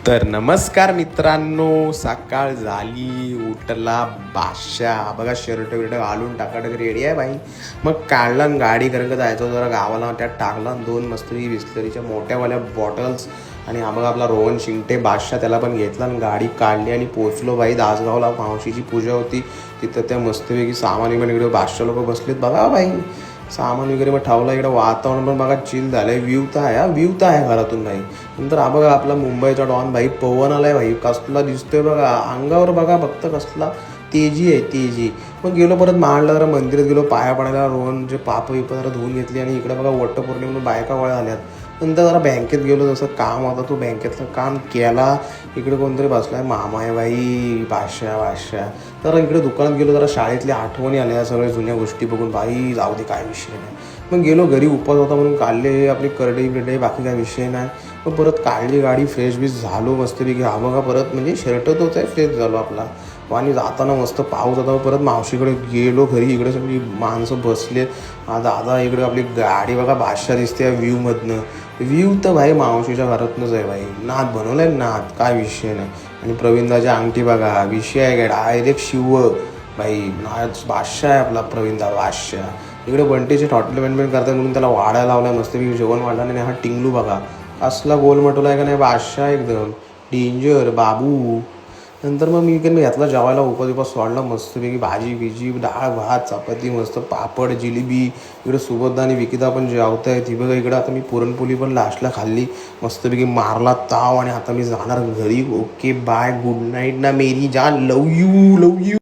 तर नमस्कार मित्रांनो, सकाळ झाली, उठला बादशाह बघा, शर्ट बिर्ट घालून टाकाटक रेडी आहे भाई. मग काढला गाडी कारण का जायचं जरा गावाला, त्यात टाकला 2 मस्तरी बिस्लरीच्या मोठ्यावाल्या बॉटल्स. आणि हा बघा आपला रोहन शिंगटे बादशाह, त्याला पण घेतला आणि गाडी काढली आणि पोचलो भाई दासगावला. मावशीची पूजा होती तिथं, त्या मस्तपैकी सामान पण इकडे बादशाह लोक बसलेत बघा भाई. सामान वगैरे मग ठेवला इकडे. वातावरण पण बघा चिल झालंय. व्ह्यू तर आहे, व्ह्यू तर आहे घरातून नाही. नंतर हा बघा आपला मुंबईचा डॉन भाई पवन आलाय भाई. कसला दिसतोय बघा, अंगावर बघा फक्त कसला तेजी आहे, तेजी. मग गेलो परत महाडला, जरा मंदिरात गेलो पाया पडायला. रोहनचे पाप विप जरा धुवून घेतली आणि इकडे बघा वटपौर्णिमेला बायका वळ्या आल्यात. नंतर जरा बँकेत गेलो, जसं काम होतं तो बँकेतलं काम केला. इकडे कोणतरी बसलाय, मामा आहे बाई, बादशाह. तर इकडे दुकानात गेलो, जरा शाळेतल्या आठवणी आल्या सगळ्या जुन्या गोष्टी बघून. बाई जाऊ दे, काय विषय नाही. मग गेलो घरी, उपास होता म्हणून काढले आपली करडई बिरडई, बाकी काय विषय नाही. मग परत काढली गाडी, फ्रेश बीस झालो मस्तपैकी. हा बघा परत म्हणजे शर्ट तोच आहे, फ्रेश झालो आपला. आणि जाताना मस्त पाऊस होता. परत मावशीकडे गेलो घरी. इकडे सगळी माणसं बसले. दादा इकडे आपली गाडी बघा बादशाह दिसते व्ह्यूमधनं. व्ह्यू तर भाई मावशीच्या घरातनंच आहे भाई. नाद बनवलाय नाद, काय विषय नाही. आणि प्रवीणदाची अंगठी बघा, विषय आहे काय डायरेक्ट शिव भाई. नाच बादशाह आहे आपला प्रवीणदा बादशाह. इकडे बंटीचे हॉटेल मेंटेन करतात म्हणून त्याला वाढायला लावलाय मस्तपैकी. जेवण वाढला नाही. हा टिंगलू बघा असला गोल मटोला आहे का नाही, बादशाह एकदम डेंजर बाबू. नंतर मग मी घेतला जेवायला, उपास सोडला मस्तपैकी. भाजी बिजी, डाळ भात चपाती, मस्त पापड जिलेबी. इकडे सुबोधा आणि विकिता पण जेवताय ती बघा. इकडे आता मी पुरणपोळी पण लास्टला खाल्ली मस्तपैकी. मारला ताव आणि आता मी जाणार घरी. ओके बाय, गुड नाईट ना मेरी जान, लव यू.